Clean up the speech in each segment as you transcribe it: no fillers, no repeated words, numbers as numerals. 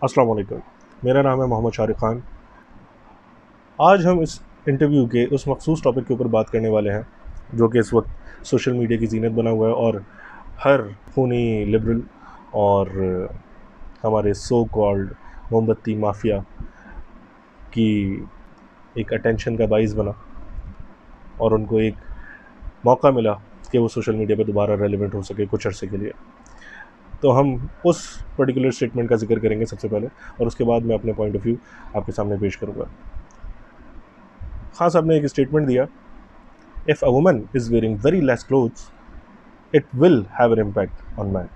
अस्सलाम वालेकुम। मेरा नाम है मोहम्मद शारिक ख़ान। आज हम इस इंटरव्यू के उस मखसूस टॉपिक के ऊपर बात करने वाले हैं जो कि इस वक्त सोशल मीडिया की ज़ीनत बना हुआ है और हर खूनी लिबरल और हमारे सो कॉल्ड मोमबत्ती माफिया की एक अटेंशन का बाइस बना और उनको एक मौका मिला कि वो सोशल मीडिया पे दोबारा रेलिवेंट हो सके कुछ अरसे के लिए। तो हम उस पर्टिकुलर स्टेटमेंट का जिक्र करेंगे सबसे पहले और उसके बाद मैं अपने पॉइंट ऑफ व्यू आपके सामने पेश करूँगा। खान साहब ने एक स्टेटमेंट दिया, if a woman is wearing very less clothes it will have an impact on man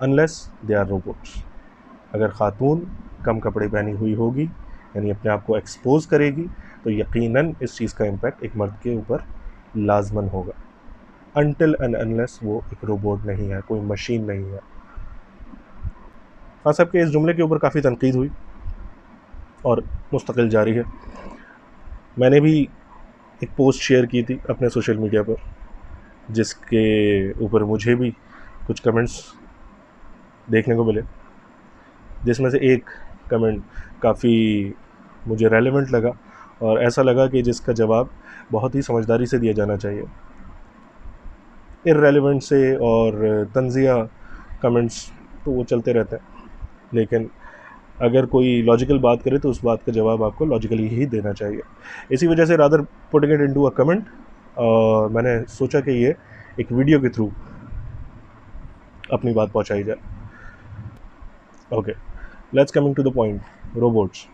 unless they are robots. अगर ख़ातून कम कपड़े पहनी हुई होगी यानी अपने आप को एक्सपोज करेगी तो यकीनन इस चीज़ का इम्पैक्ट एक मर्द के ऊपर लाजमन होगा, अनटिल एंड अनलेस वो एक रोबोट नहीं है, कोई मशीन नहीं है। खान साहब के इस जुमले के ऊपर काफ़ी तनकीद हुई और मुस्तकिल जारी है। मैंने भी एक पोस्ट शेयर की थी अपने सोशल मीडिया पर जिसके ऊपर मुझे भी कुछ कमेंट्स देखने को मिले, जिसमें से एक कमेंट काफ़ी मुझे रेलेवेंट लगा और ऐसा लगा कि जिसका जवाब बहुत ही समझदारी से दिया जाना चाहिए। इररेलेवेंट से और तंज़िया कमेंट्स तो वो चलते रहते हैं, लेकिन अगर कोई लॉजिकल बात करे तो उस बात का जवाब आपको लॉजिकली ही देना चाहिए। इसी वजह से rather putting it into a comment मैंने सोचा कि ये एक वीडियो के थ्रू अपनी बात पहुंचाई जाए। Okay, let's coming to the point, robots.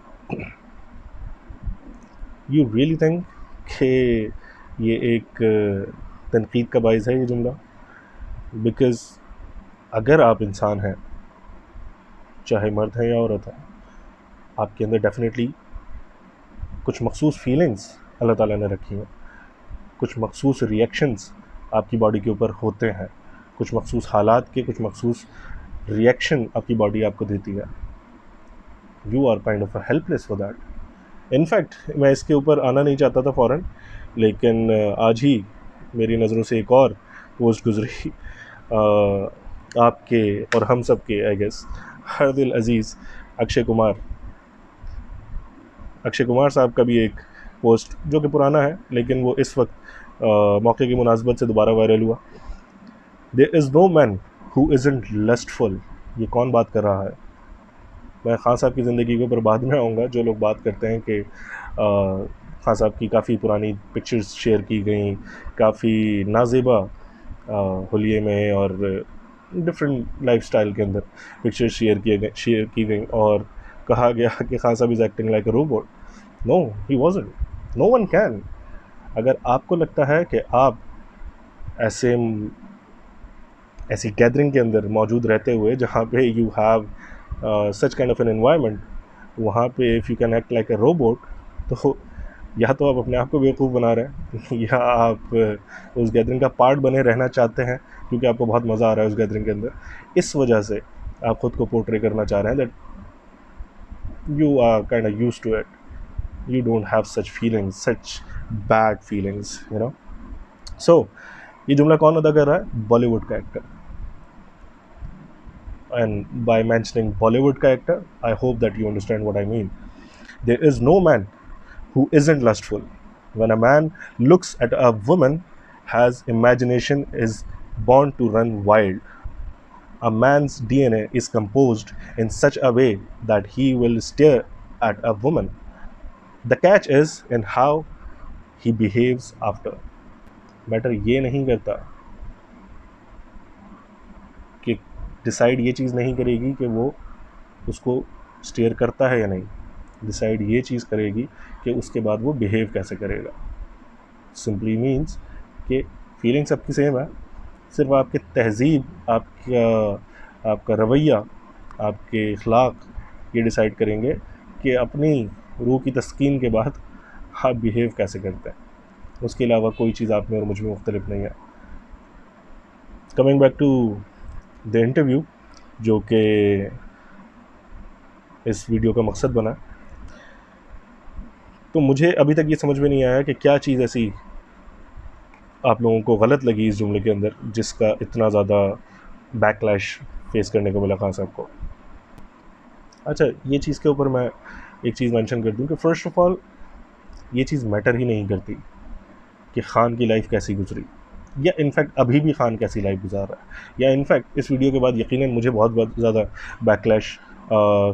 You really think कि ये एक तनकीद का बाइस है ये जुमला? बिकॉज़ अगर आप इंसान हैं, चाहे मर्द हैं या औरत हैं, आपके अंदर डेफिनेटली कुछ मखसूस फीलिंग्स अल्लाह ताला ने रखी हैं, कुछ मखसूस रिएक्शंस आपकी बॉडी के ऊपर होते हैं, कुछ मखसूस हालात के कुछ मखसूस रिएक्शन आपकी बॉडी आपको देती है। You are kind of a helpless for that. In fact मैं इसके ऊपर आना नहीं चाहता था फ़ौरन, लेकिन आज ही मेरी नज़रों से एक और पोस्ट गुजरी आपके और हम सब के आई गेस हर दिल अज़ीज़ अक्षय कुमार साहब का भी एक पोस्ट जो कि पुराना है लेकिन वो इस वक्त मौके की मुनासबत से दोबारा वायरल हुआ। There is no man who isn't lustful. ये कौन बात कर रहा है? मैं खान साहब की ज़िंदगी के ऊपर बाद में आऊँगा। जो लोग बात करते हैं कि खान साहब की काफ़ी पुरानी पिक्चर्स शेयर की गई, काफ़ी नाज़ेबा हुलिये में और डिफरेंट लाइफस्टाइल के अंदर पिक्चर्स शेयर की गई और कहा गया कि Khan Sahab is acting like a robot. No, he wasn't. No one can. अगर आपको लगता है कि आप ऐसे ऐसी गैदरिंग के अंदर मौजूद रहते हुए जहाँ पे you have such kind of an environment, वहाँ पे if you can act like a robot, तो या तो आप अपने आप को बेवकूफ़ बना रहे हैं या आप उस गैदरिंग का पार्ट बने रहना चाहते हैं क्योंकि आपको बहुत मज़ा आ रहा है उस गैदरिंग के अंदर। इस वजह से आप ख़ुद को पोर्ट्रे करना चाह रहे हैं that you are kind of used to it, you don't have such feelings, such bad feelings, you know. So ये जुमला कौन अदा कर रहा है? बॉलीवुड का actor. And by mentioning Bollywood का actor I hope that you understand what I mean. There is no man who isn't lustful. When a man looks at a woman, has imagination is born to run wild. A man's DNA is composed in such a way that he will stare at a woman. The catch is in how he behaves after. Matter ये नहीं करता कि decide ये चीज़ नहीं करेगी कि वो उसको स्टेयर करता है या नहीं, डिसाइड ये चीज़ करेगी कि उसके बाद वो बिहेव कैसे करेगा। सिंपली मीन्स कि फीलिंग सबकी सेम है, सिर्फ आपकी तहज़ीब, आपका रवैया, आपके अखलाक ये डिसाइड करेंगे कि अपनी रूह की तस्कीन के बाद आप बिहेव कैसे करते हैं। उसके अलावा कोई चीज़ आप में और मुझ में मुख्तलिफ नहीं है। Coming back to the interview जो कि इस वीडियो का मकसद बना, तो मुझे अभी तक ये समझ में नहीं आया कि क्या चीज़ ऐसी आप लोगों को गलत लगी इस जुमले के अंदर जिसका इतना ज़्यादा बैकलैश फेस करने को मिला खान साहब को। अच्छा, ये चीज़ के ऊपर मैं एक चीज़ मेंशन कर दूं कि फ़र्स्ट ऑफ ऑल ये चीज़ मैटर ही नहीं करती कि ख़ान की लाइफ कैसी गुजरी, या इनफैक्ट अभी भी ख़ान कैसी लाइफ गुजार रहा है, या इनफैक्ट इस वीडियो के बाद यकीनन मुझे बहुत बहुत ज़्यादा बैकलैश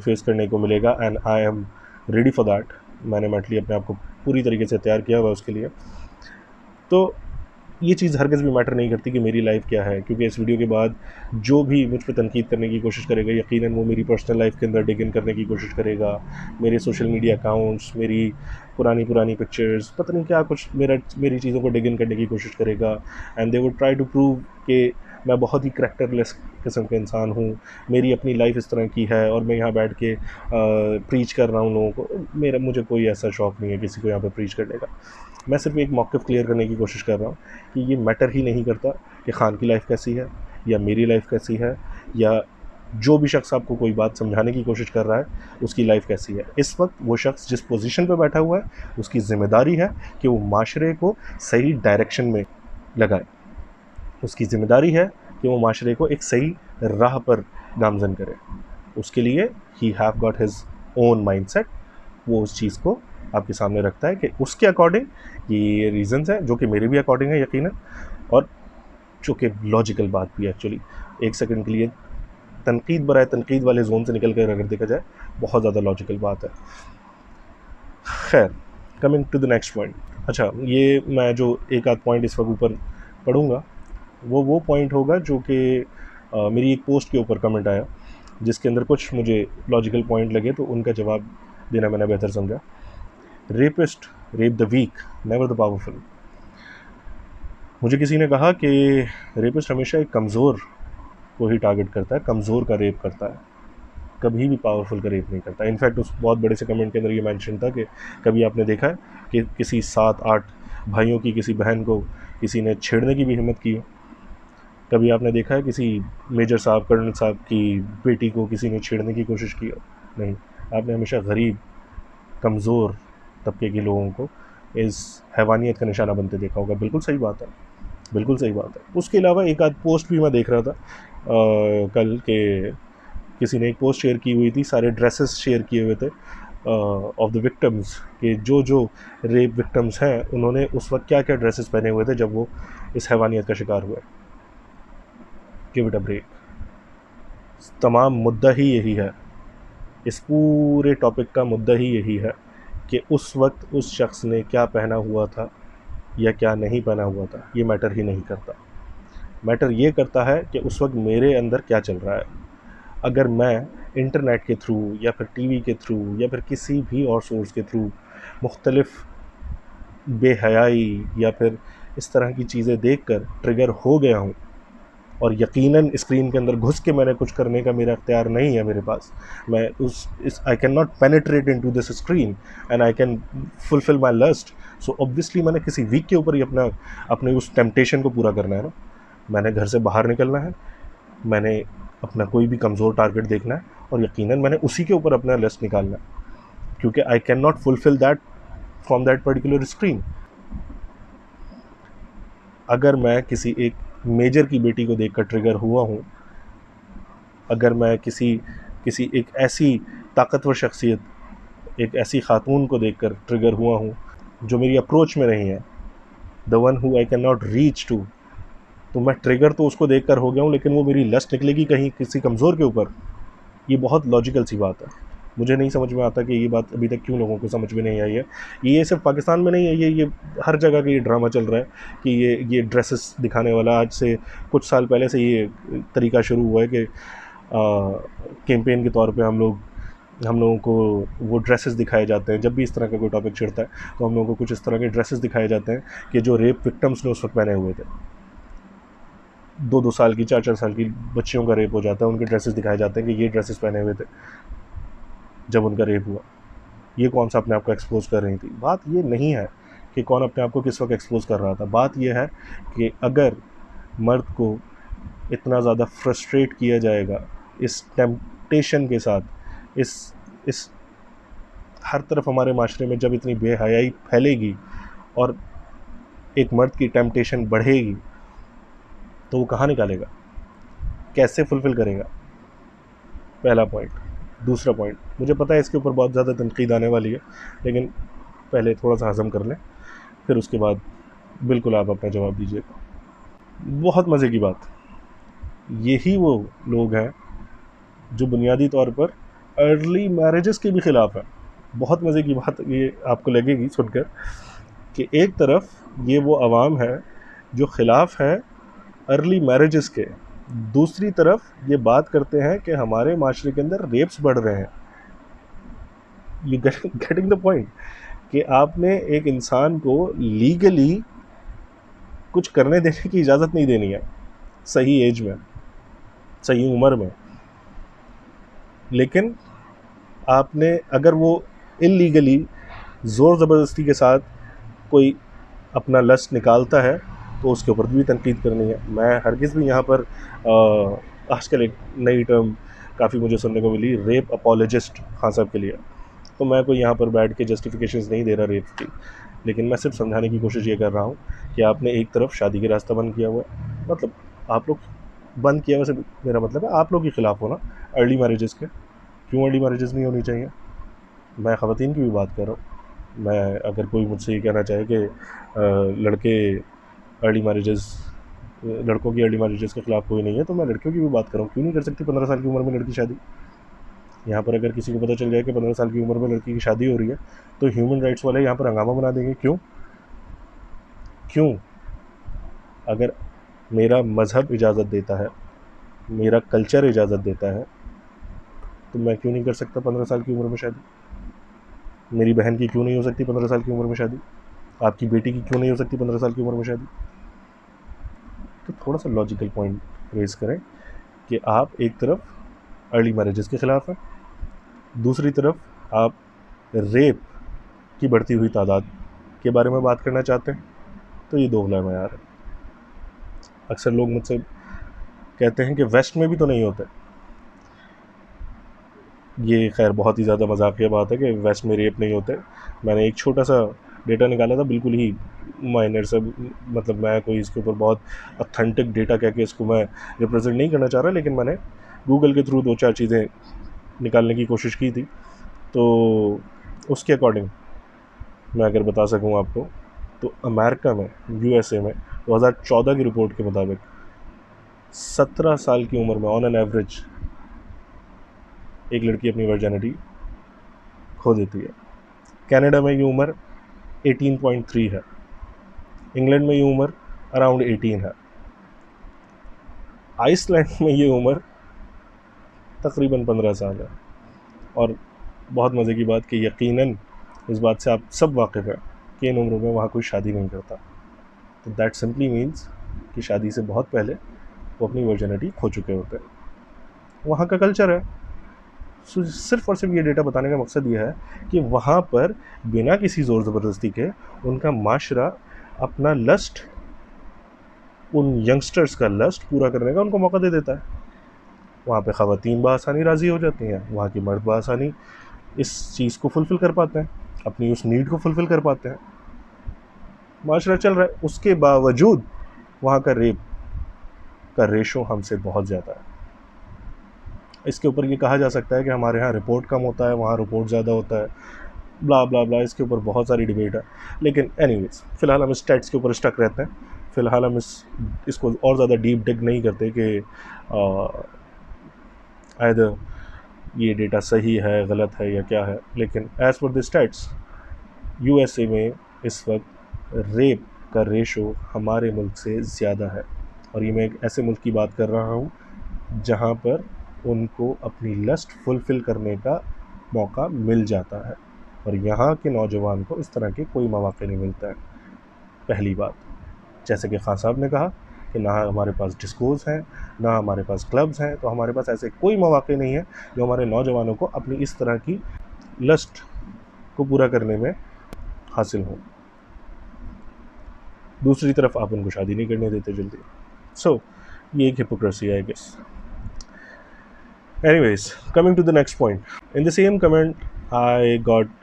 फेस करने को मिलेगा, and I am ready for that. मैंने मेंटली अपने आप को पूरी तरीके से तैयार किया हुआ है उसके लिए। तो ये चीज़ हरगिज़ भी मैटर नहीं करती कि मेरी लाइफ क्या है, क्योंकि इस वीडियो के बाद जो भी मुझ पे तनकीद करने की कोशिश करेगा, यकीनन वो मेरी पर्सनल लाइफ के अंदर डिग इन करने की कोशिश करेगा, मेरे सोशल मीडिया अकाउंट्स, मेरी पुरानी पुरानी पिक्चर्स, पता नहीं क्या कुछ मेरी चीज़ों को डिग इन करने की कोशिश करेगा, and they would try to prove कि मैं बहुत ही करैक्टरलेस किस्म का इंसान हूँ, मेरी अपनी लाइफ इस तरह की है और मैं यहाँ बैठ के प्रीच कर रहा हूँ लोगों को। मुझे कोई ऐसा शौक़ नहीं है किसी को यहाँ पर प्रीच करने का। मैं सिर्फ एक मौक़िफ़ क्लियर करने की कोशिश कर रहा हूँ कि ये मैटर ही नहीं करता कि ख़ान की लाइफ कैसी है या मेरी लाइफ कैसी है, या जो भी शख्स आपको कोई बात समझाने की कोशिश कर रहा है उसकी लाइफ कैसी है। इस वक्त वो शख्स जिस पोजीशन पे बैठा हुआ है उसकी ज़िम्मेदारी है कि वो माशरे को सही डायरेक्शन में लगाए, उसकी ज़िम्मेदारी है कि वो माशरे को एक सही राह पर गामज़न करे। उसके लिए he have got his own mindset, वो उस चीज़ को आपके सामने रखता है कि उसके अकॉर्डिंग ये रीज़न्स हैं जो कि मेरे भी अकॉर्डिंग है यकीनन, और जो कि लॉजिकल बात भी है एक्चुअली। एक सेकंड के लिए तनकीद बराए तनकीद वाले जोन से निकल कर अगर देखा जाए बहुत ज़्यादा लॉजिकल बात है। खैर, coming to the next point. अच्छा, ये मैं जो एक आध पॉइंट इस वक्त ऊपर पढ़ूँगा वो पॉइंट होगा जो कि मेरी एक पोस्ट के ऊपर कमेंट आया जिसके अंदर कुछ मुझे लॉजिकल पॉइंट लगे, तो उनका जवाब देना मैंने बेहतर समझा। Rapist rape the weak, never the powerful. मुझे किसी ने कहा कि रेपिस्ट हमेशा एक कमज़ोर को ही टारगेट करता है, कमज़ोर का रेप करता है, कभी भी पावरफुल का रेप नहीं करता। इनफैक्ट उस बहुत बड़े से कमेंट के अंदर ये मेंशन था कि कभी आपने देखा है कि किसी 7-8 भाइयों की किसी बहन को किसी ने छेड़ने की भी हिम्मत की हो? कभी आपने देखा है किसी मेजर साहब, कर्नल साहब की बेटी को किसी ने छेड़ने की कोशिश की हो? नहीं। आपने हमेशा गरीब, कमज़ोर तबके के लोगों को इस हैवानियत का निशाना बनते देखा होगा। बिल्कुल सही बात है, बिल्कुल सही बात है। उसके अलावा एक आध पोस्ट भी मैं देख रहा था कल के, किसी ने एक पोस्ट शेयर की हुई थी, सारे ड्रेसेस शेयर किए हुए थे ऑफ द विक्टिम्स, कि जो जो रेप विक्टिम्स हैं उन्होंने उस वक्त क्या क्या ड्रेसेस पहने हुए थे जब वो इस हैवानियत का शिकार हुए। Give it a break. तमाम मुद्दा ही यही है, इस पूरे टॉपिक का मुद्दा ही यही है कि उस वक्त उस शख्स ने क्या पहना हुआ था या क्या नहीं पहना हुआ था, ये मैटर ही नहीं करता। मैटर ये करता है कि उस वक्त मेरे अंदर क्या चल रहा है। अगर मैं इंटरनेट के थ्रू या फिर टीवी के थ्रू या फिर किसी भी और सोर्स के थ्रू मुख्तलिफ बेहयाई या फिर इस तरह की चीज़ें देखकर ट्रिगर हो गया हूँ, और यकीनन स्क्रीन के अंदर घुस के मैंने कुछ करने का मेरा अख्तियार नहीं है मेरे पास, मैं I can not penetrate into this screen and I can fulfill my lust. So obviously मैंने किसी वीक के ऊपर ही अपने उस टेम्पटेशन को पूरा करना है ना। मैंने घर से बाहर निकलना है, मैंने अपना कोई भी कमज़ोर टारगेट देखना है और यकीनन मैंने उसी के ऊपर अपना लिस्ट निकालना है, क्योंकि आई can not fulfil that from that particular screen. अगर मैं किसी एक मेजर की बेटी को देखकर ट्रिगर हुआ हूँ, अगर मैं किसी एक ऐसी ताकतवर शख्सियत, एक ऐसी खातून को देखकर ट्रिगर हुआ हूँ जो मेरी अप्रोच में नहीं है, the one who I can not reach to, तो मैं ट्रिगर तो उसको देखकर हो गया हूँ, लेकिन वो मेरी लस्ट निकलेगी कहीं किसी कमज़ोर के ऊपर। ये बहुत लॉजिकल सी बात है। मुझे नहीं समझ में आता कि ये बात अभी तक क्यों लोगों को समझ में नहीं आई है। ये सिर्फ पाकिस्तान में नहीं है, ये हर जगह का ये ड्रामा चल रहा है कि ये ड्रेसेस दिखाने वाला, आज से कुछ साल पहले से ये तरीका शुरू हुआ है कि कैंपेन के तौर पे हम लोगों को वो ड्रेसेस दिखाए जाते हैं। जब भी इस तरह का कोई टॉपिक छिड़ता है तो हम लोगों को कुछ इस तरह के ड्रेसेस दिखाए जाते हैं कि जो रेप विक्टिम्स ने उस वक्त पहने हुए थे। 2-2 साल की, 4-4 साल की बच्चियों का रेप हो जाता है, उनके ड्रेसेस दिखाए जाते हैं कि ये ड्रेसेस पहने हुए थे जब उनका रेप हुआ। ये कौन सा अपने आप को एक्सपोज कर रही थी। बात ये नहीं है कि कौन अपने आप को किस वक्त एक्सपोज कर रहा था, बात ये है कि अगर मर्द को इतना ज़्यादा फ्रस्ट्रेट किया जाएगा इस टेम्पटेशन के साथ, इस हर तरफ हमारे माशरे में जब इतनी बेहयाई फैलेगी और एक मर्द की टेम्पटेशन बढ़ेगी, तो वो कहाँ निकालेगा, कैसे फुलफ़िल करेगा? पहला पॉइंट। दूसरा पॉइंट, मुझे पता है इसके ऊपर बहुत ज़्यादा तनकीद आने वाली है, लेकिन पहले थोड़ा सा हज़म कर लें, फिर उसके बाद बिल्कुल आप अपना जवाब दीजिएगा। बहुत मज़े की बात, यही वो लोग हैं जो बुनियादी तौर पर अर्ली मैरिजेस के भी ख़िलाफ़ हैं। बहुत मज़े की बात ये आपको लगेगी सुनकर कि एक तरफ ये वो अवाम है जो ख़िलाफ़ है अर्ली मैरिजेस के, दूसरी तरफ ये बात करते हैं कि हमारे माशरे के अंदर रेप्स बढ़ रहे हैं। यू गेटिंग द पॉइंट कि आपने एक इंसान को लीगली कुछ करने देने की इजाज़त नहीं देनी है सही एज में, सही उम्र में, लेकिन आपने अगर वो इलीगली ज़ोर ज़बरदस्ती के साथ कोई अपना लस्ट निकालता है तो उसके ऊपर भी तनकीद करनी है। मैं हरगिज़ भी यहाँ पर आजकल एक नई टर्म काफ़ी मुझे सुनने को मिली, रेप अपोलोजिस्ट खान साहब के लिए, तो मैं कोई यहाँ पर बैठ के जस्टिफिकेशंस नहीं दे रहा रेप की, लेकिन मैं सिर्फ समझाने की कोशिश ये कर रहा हूँ कि आपने एक तरफ शादी का रास्ता बंद किया हुआ है, मतलब आप लोग बंद किया, वैसे मेरा मतलब है आप लोग के ख़िलाफ़ हो ना अर्ली मैरिजेस के। क्यों अर्ली मैरिजेस नहीं होनी चाहिए? मैं ख़वातीन की भी बात कर रहा हूँ। मैं अगर कोई मुझसे ये कहना चाहे कि लड़के अर्ली मैरिजेस, लड़कों की अर्ली मैरिजेस के ख़िलाफ़ कोई नहीं है, तो मैं लड़कियों की भी बात कर रहा हूँ। क्यों नहीं कर सकती 15 साल की उम्र में लड़की शादी? यहाँ पर अगर किसी को पता चल जाए कि 15 साल की उम्र में लड़की की शादी हो रही है तो ह्यूमन राइट्स वाले यहाँ पर हंगामा बना देंगे। क्यों? अगर मेरा मज़हब इजाज़त देता है, मेरा कल्चर इजाज़त देता है, तो मैं क्यों नहीं कर सकता 15 साल की उम्र में शादी? मेरी बहन की क्यों नहीं हो सकती 15 साल की उम्र में शादी? आपकी बेटी की क्यों नहीं हो सकती 15 साल की उम्र में शादी? तो थोड़ा सा लॉजिकल पॉइंट रेज़ करें कि आप एक तरफ अर्ली मैरिजेस के ख़िलाफ़ हैं, दूसरी तरफ आप रेप की बढ़ती हुई तादाद के बारे में बात करना चाहते हैं, तो ये दोगला मयार है। अक्सर लोग मुझसे कहते हैं कि वेस्ट में भी तो नहीं होते। ये खैर बहुत ही ज़्यादा मजाकिया बात है कि वेस्ट में रेप नहीं होते। मैंने एक छोटा सा डेटा निकाला था, बिल्कुल ही माइनर से, मतलब मैं कोई इसके ऊपर बहुत ऑथेंटिक डेटा कह के इसको मैं रिप्रेजेंट नहीं करना चाह रहा, लेकिन मैंने गूगल के थ्रू 2-4 चीज़ें निकालने की कोशिश की थी, तो उसके अकॉर्डिंग मैं अगर बता सकूं आपको, तो अमेरिका में, यूएसए में 2014 की रिपोर्ट के मुताबिक 17 साल की उम्र में ऑन एन एवरेज एक लड़की अपनी वर्जिनिटी खो देती है। कनाडा में ये उम्र 18.3 है, इंग्लैंड में ये उम्र अराउंड 18 है, आइसलैंड में ये उम्र तकरीबन 15 साल है। और बहुत मज़े की बात कि यकीनन इस बात से आप सब वाकिफ़ हैं कि इन उम्रों में वहाँ कोई शादी नहीं करता, तो दैट सिंपली मीन्स कि शादी से बहुत पहले वो अपनी वर्जिनिटी खो चुके होते हैं। वहाँ का कल्चर है। सिर्फ और सिर्फ ये डेटा बताने का मकसद ये है कि वहाँ पर बिना किसी ज़ोर ज़बरदस्ती के उनका माशरा अपना लस्ट, उन यंगस्टर्स का लस्ट पूरा करने का उनको मौका दे देता है। वहाँ पे ख़वातीन बआसानी राज़ी हो जाती हैं, वहाँ के मर्द बआसानी इस चीज़ को फुलफ़िल कर पाते हैं, अपनी उस नीड को फुलफ़िल कर पाते हैं, माशरा चल रहा है। उसके बावजूद वहाँ का रेप का रेशो हमसे बहुत ज़्यादा है। इसके ऊपर ये कहा जा सकता है कि हमारे यहाँ रिपोर्ट कम होता है, वहाँ रिपोर्ट ज़्यादा होता है, ब्ला ब्ला ब्ला, इसके ऊपर बहुत सारी डिबेट है। लेकिन एनीवेज, फ़िलहाल हम स्टैट्स के ऊपर स्टक रहते हैं। फ़िलहाल हम इसको और ज़्यादा डीप डिग नहीं करते कि आइदर ये डेटा सही है, गलत है या क्या है। लेकिन as per the stats, USA में इस वक्त रेप का रेशो हमारे मुल्क से ज़्यादा है, और ये मैं एक ऐसे मुल्क की बात कर रहा हूँ जहाँ पर उनको अपनी लस्ट फुलफ़िल करने का मौका मिल जाता है, और यहाँ के नौजवान को इस तरह के कोई मौके नहीं मिलता है। पहली बात, जैसे कि खान साहब ने कहा कि ना हमारे पास डिस्कोज़ हैं, ना हमारे पास क्लब्स हैं, तो हमारे पास ऐसे कोई मौके नहीं है जो हमारे नौजवानों को अपनी इस तरह की लस्ट को पूरा करने में हासिल हो। दूसरी तरफ आप उनको शादी नहीं करने देते जल्दी। सो ये एक हिपोक्रेसी है, I guess. Anyways, coming to the next point. In the same comment, I got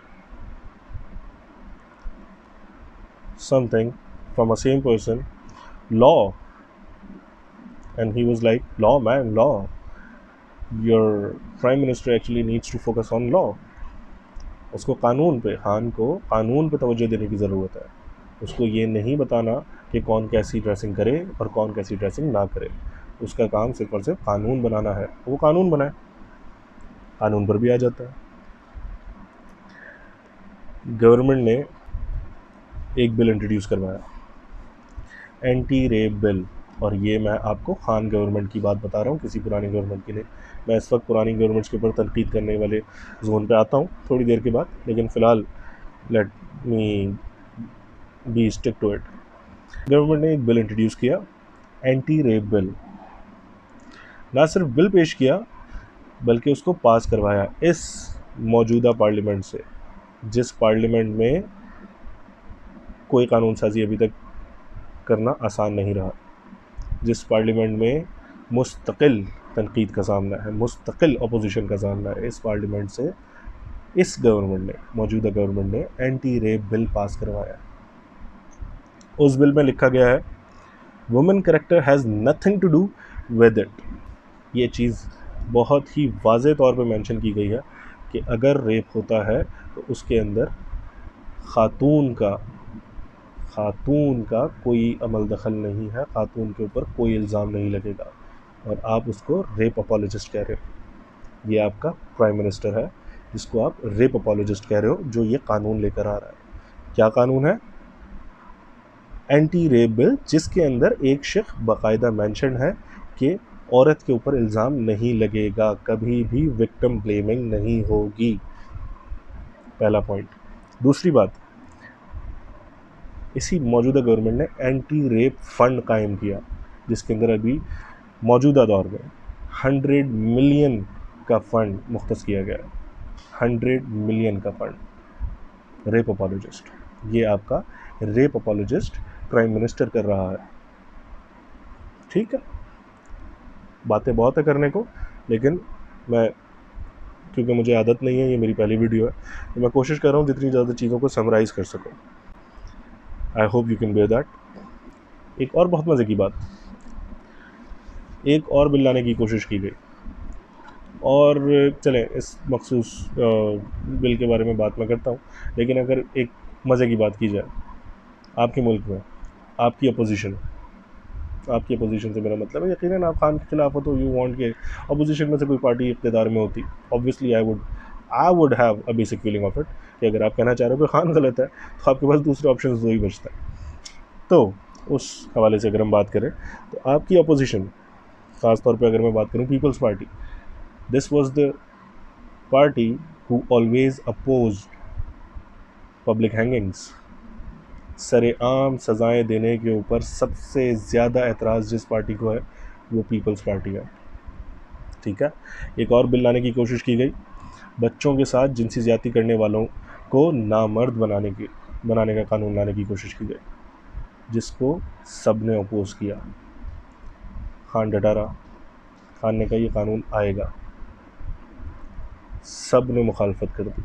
something from a same person, law. And he was like, law, man, law. Your prime minister actually needs to focus on law. उसको कानून पे, खान को कानून पे तवज्जो देने की ज़रूरत है। उसको ये नहीं बताना कि कौन कैसी ड्रेसिंग करे और कौन कैसी ड्रेसिंग ना करे। उसका काम सिर्फ और सिर्फ कानून बनाना है, वो कानून बनाए, कानून पर भी आ जाता है। गवर्नमेंट ने एक बिल इंट्रोड्यूस करवाया, एंटी रेप बिल, और ये मैं आपको खान गवर्नमेंट की बात बता रहा हूँ, किसी पुरानी गवर्नमेंट की नहीं। मैं इस वक्त पुरानी गवर्नमेंट्स के ऊपर तनकीद करने वाले जोन पे आता हूँ थोड़ी देर के बाद, लेकिन फ़िलहाल let me be stick to it. Government ने एक बिल इंट्रोड्यूस किया, एंटी रेप बिल। ना सिर्फ बिल पेश किया बल्कि उसको पास करवाया इस मौजूदा पार्लियामेंट से, जिस पार्लियामेंट में कोई कानून साजी अभी तक करना आसान नहीं रहा, जिस पार्लियामेंट में मुस्तकिल तनकीद का सामना है, मुस्तकिल अपोजिशन का सामना है। इस पार्लियामेंट से इस गवर्नमेंट ने, मौजूदा गवर्नमेंट ने एंटी रेप बिल पास करवाया। उस बिल में लिखा गया है, women character has nothing to do with it. ये चीज़ बहुत ही वाज़े तौर पे मेंशन की गई है कि अगर रेप होता है तो उसके अंदर खातून का कोई अमल दखल नहीं है, खातून के ऊपर कोई इल्ज़ाम नहीं लगेगा, और आप उसको रेप अपोलोजिस्ट कह रहे हो। ये आपका प्राइम मिनिस्टर है जिसको आप रेप अपोलोजिस्ट कह रहे हो, जो ये कानून लेकर आ रहा है। क्या कानून है? एंटी रेप बिल, जिसके अंदर एक शिक बाकायदा मेंशन है कि औरत के ऊपर इल्ज़ाम नहीं लगेगा, कभी भी विक्टिम ब्लेमिंग नहीं होगी। पहला पॉइंट। दूसरी बात, इसी मौजूदा गवर्नमेंट ने एंटी रेप फंड कायम किया, जिसके अंदर अभी मौजूदा दौर में 100 मिलियन का फंड मुख्तस किया गया है। 100 मिलियन का फंड रेप अपोलोजिस्ट। ये आपका रेप अपोलोजिस्ट प्राइम मिनिस्टर कर रहा है। ठीक है, बातें बहुत है करने को, लेकिन मैं, क्योंकि मुझे आदत नहीं है, ये मेरी पहली वीडियो है, तो मैं कोशिश कर रहा हूँ जितनी ज़्यादा चीज़ों को समराइज़ कर सकूँ। I hope you can bear that. एक और बहुत मज़े की बात, एक और बिल लाने की कोशिश की गई, और चलें इस मखसूस बिल के बारे में बात मैं करता हूँ, लेकिन अगर एक मज़े की बात की जाए, आपके मुल्क में आपकी अपोजिशन से मेरा मतलब है, यकीनन आप खान के खिलाफ हो तो यू वांट के अपोजिशन में से कोई पार्टी इक़्तिदार में होती। Obviously I would have a basic feeling of it कि अगर आप कहना चाह रहे हो कि खान गलत है तो आपके पास दूसरे ऑप्शन दो ही बचता है। तो उस हवाले से अगर हम बात करें तो आपकी अपोजिशन, ख़ास तौर पे अगर मैं बात करूं Peoples Party, this was the party who always opposed public hangings. सरेआम सज़ाएं देने के ऊपर सबसे ज़्यादा एतराज़ जिस पार्टी को है वो पीपल्स पार्टी है। ठीक है, एक और बिल लाने की कोशिश की गई, बच्चों के साथ जिनसी ज़्यादती करने वालों को नामर्द बनाने का कानून लाने की कोशिश की गई, जिसको सब ने अपोज किया। खान डटा रहा, खान ने कहा ये कानून आएगा, सब ने मुखालफत कर दी।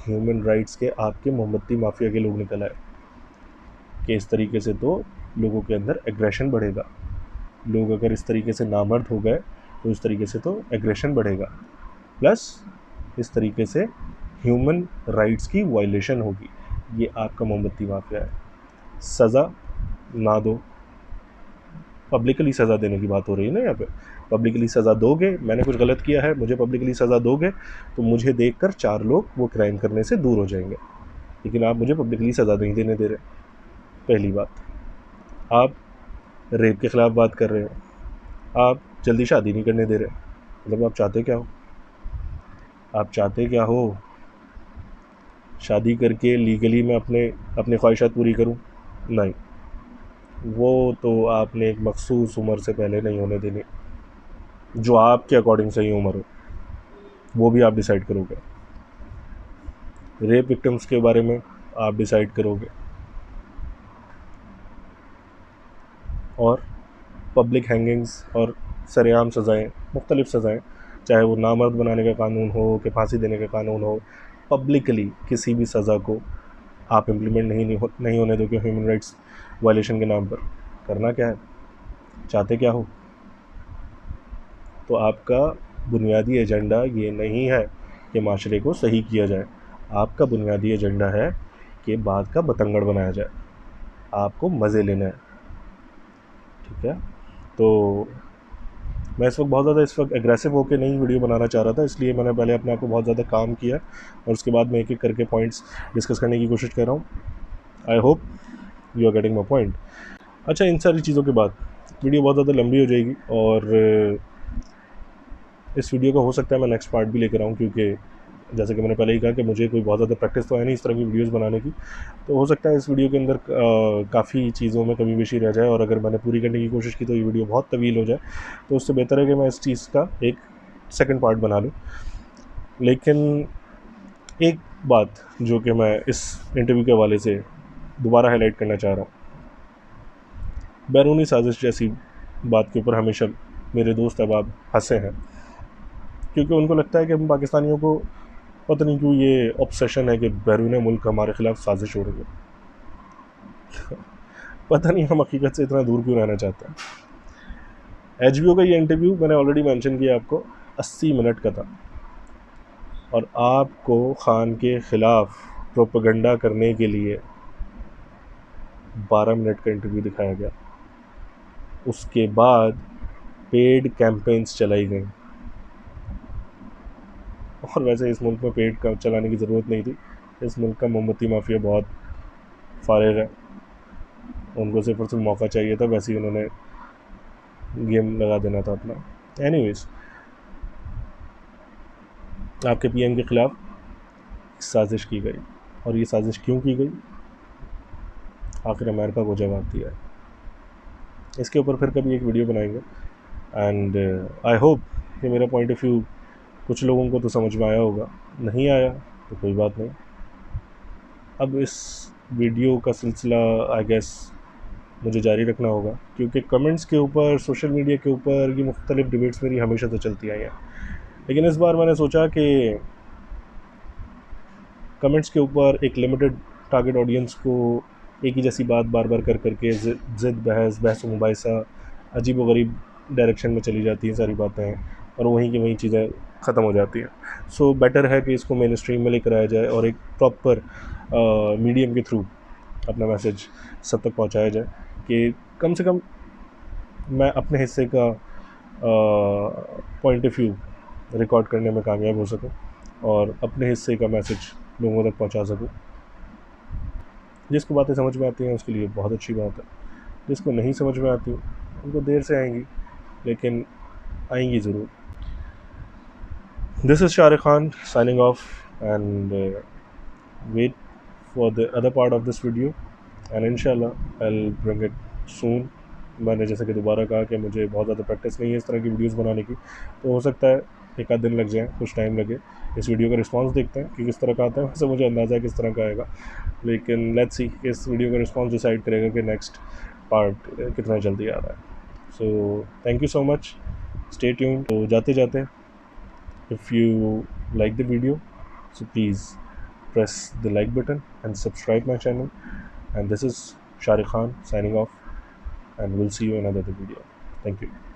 ह्यूमन राइट्स के आपके मोमबत्ती माफिया के लोग निकल आए कि इस तरीके से तो लोगों के अंदर एग्रेशन बढ़ेगा, लोग अगर इस तरीके से नामर्द हो गए तो इस तरीके से तो एग्रेशन बढ़ेगा, प्लस इस तरीके से ह्यूमन राइट्स की वायलेशन होगी। ये आपका मोमबत्ती माफिया है। सज़ा ना दो, पब्लिकली सज़ा देने की बात हो रही है ना यहाँ पे। पब्लिकली सज़ा दोगे, मैंने कुछ गलत किया है, मुझे पब्लिकली सज़ा दोगे तो मुझे देखकर 4 लोग वो क्राइम करने से दूर हो जाएंगे, लेकिन आप मुझे पब्लिकली सज़ा नहीं देने दे रहे। पहली बात, आप रेप के ख़िलाफ़ बात कर रहे हो, आप जल्दी शादी नहीं करने दे रहे। मतलब आप चाहते क्या हो? शादी करके लीगली मैं अपने ख्वाहिशात पूरी करूं? नहीं, वो तो आपने एक मखसूस उम्र से पहले नहीं होने देनी, जो आपके अकॉर्डिंग सही उम्र हो वो भी आप डिसाइड करोगे। रेप विक्टिम्स के बारे में आप डिसाइड करोगे, और पब्लिक हैंगिंग्स और सरेआम सज़ाएँ, मुख्तलिफ़ सज़ाएँ, चाहे वो नामर्द बनाने का कानून हो कि फांसी देने का कानून हो, पब्लिकली किसी भी सज़ा को आप इम्प्लीमेंट नहीं होने दोगे ह्यूमन राइट्स वायलेशन के नाम पर। करना क्या है? चाहते क्या हो? तो आपका बुनियादी एजेंडा ये नहीं है कि माशरे को सही किया जाए, आपका बुनियादी एजेंडा है कि बात का बतंगड़ बनाया जाए, आपको मज़े लेना है। ठीक है, तो मैं इस वक्त एग्रेसिव होकर नहीं वीडियो बनाना चाह रहा था, इसलिए मैंने पहले अपने आप को बहुत ज़्यादा काम किया और उसके बाद मैं एक एक करके पॉइंट्स डिस्कस करने की कोशिश कर रहा हूँ। I hope you are getting my point. अच्छा, इन सारी चीज़ों के बाद वीडियो बहुत ज़्यादा लंबी हो जाएगी और इस वीडियो का हो सकता है मैं नेक्स्ट पार्ट भी लेकर आऊँ, क्योंकि जैसे कि मैंने पहले ही कहा कि मुझे कोई बहुत ज़्यादा प्रैक्टिस तो है नहीं इस तरह की वीडियोस बनाने की, तो हो सकता है इस वीडियो के अंदर काफ़ी चीज़ों में कमी बेशी रह जाए और अगर मैंने पूरी करने की कोशिश की तो ये वीडियो बहुत तवील हो जाए। तो उससे बेहतर है कि मैं इस चीज़ का एक सेकंड पार्ट बना लूँ। लेकिन एक बात जो कि मैं इस इंटरव्यू के हवाले से दोबारा हाईलाइट करना चाह रहा हूँ, बैरूनी साजिश जैसी बात के ऊपर हमेशा मेरे दोस्त अहबाब हंसे हैं, क्योंकि उनको लगता है कि हम पाकिस्तानियों को पता नहीं क्यों ये ऑब्सेशन है कि बैरून मुल्क हमारे ख़िलाफ़ साजिश हो रही है। पता नहीं हम हकीकत से इतना दूर क्यों रहना चाहते हैं। HBO का ये इंटरव्यू मैंने ऑलरेडी मेंशन किया आपको, 80 मिनट का था और आपको खान के ख़िलाफ़ प्रोपेगेंडा करने के लिए 12 मिनट का इंटरव्यू दिखाया गया। उसके बाद पेड कैंपेन्स चलाई गई, और वैसे इस मुल्क में पेड का चलाने की ज़रूरत नहीं थी। इस मुल्क का मोमबत्ती माफिया बहुत फारिग है, उनको सिर्फ और सिर्फ मौका चाहिए था, वैसे ही उन्होंने गेम लगा देना था अपना। एनीवेज, आपके PM के ख़िलाफ़ साजिश की गई, और ये साजिश क्यों की गई, आखिर अमेरिका को जवाब दिया है। इसके ऊपर फिर कभी एक वीडियो बनाएंगे एंड आई होप कि मेरा पॉइंट ऑफ व्यू कुछ लोगों को तो समझ में आया होगा, नहीं आया तो कोई बात नहीं। अब इस वीडियो का सिलसिला आई गेस मुझे जारी रखना होगा, क्योंकि कमेंट्स के ऊपर, सोशल मीडिया के ऊपर ये मुख्तलिफ डिबेट्स मेरी हमेशा से चलती आई हैं, लेकिन इस बार मैंने सोचा कि कमेंट्स के ऊपर एक लिमिटेड टारगेट ऑडियंस को एक ही जैसी बात बार बार कर करके ज़िद बहस मुबाहिसा, अजीब व गरीब डायरेक्शन में चली जाती हैं सारी बातें और वहीं की वहीं चीज़ें ख़त्म हो जाती हैं। सो बेटर है कि इसको मेन स्ट्रीम में लेकर आया जाए और एक प्रॉपर मीडियम के थ्रू अपना मैसेज सब तक पहुंचाया जाए कि कम से कम मैं अपने हिस्से का पॉइंट ऑफ व्यू रिकॉर्ड करने में कामयाब हो सकूं और अपने हिस्से का मैसेज लोगों तक पहुंचा सकूं। जिसको बातें समझ में आती हैं उसके लिए बहुत अच्छी बात है, जिसको नहीं समझ में आती उनको देर से आएंगी, लेकिन आएंगी ज़रूर। This is Shariq Khan signing off and wait for the other part of this video and इंशाल्लाह I will bring it soon. मैंने जैसे कि दोबारा कहा कि मुझे बहुत ज़्यादा प्रैक्टिस नहीं है इस तरह की वीडियोस बनाने की, तो हो सकता है एक आध दिन लग जाए, कुछ टाइम लगे। इस वीडियो का रिस्पांस देखते हैं कि किस तरह का आता है, वैसे मुझे अंदाज़ा है किस तरह का आएगा, लेकिन लेट्स सी इस वीडियो का रिस्पांस डिसाइड करेगा कि नेक्स्ट पार्ट कितना जल्दी आ रहा है। So thank you so much, stay tuned. तो जाते जाते, if you like the video so please press the like button and subscribe my channel, and this is Sharik Khan signing off, and we'll see you in another video. Thank you.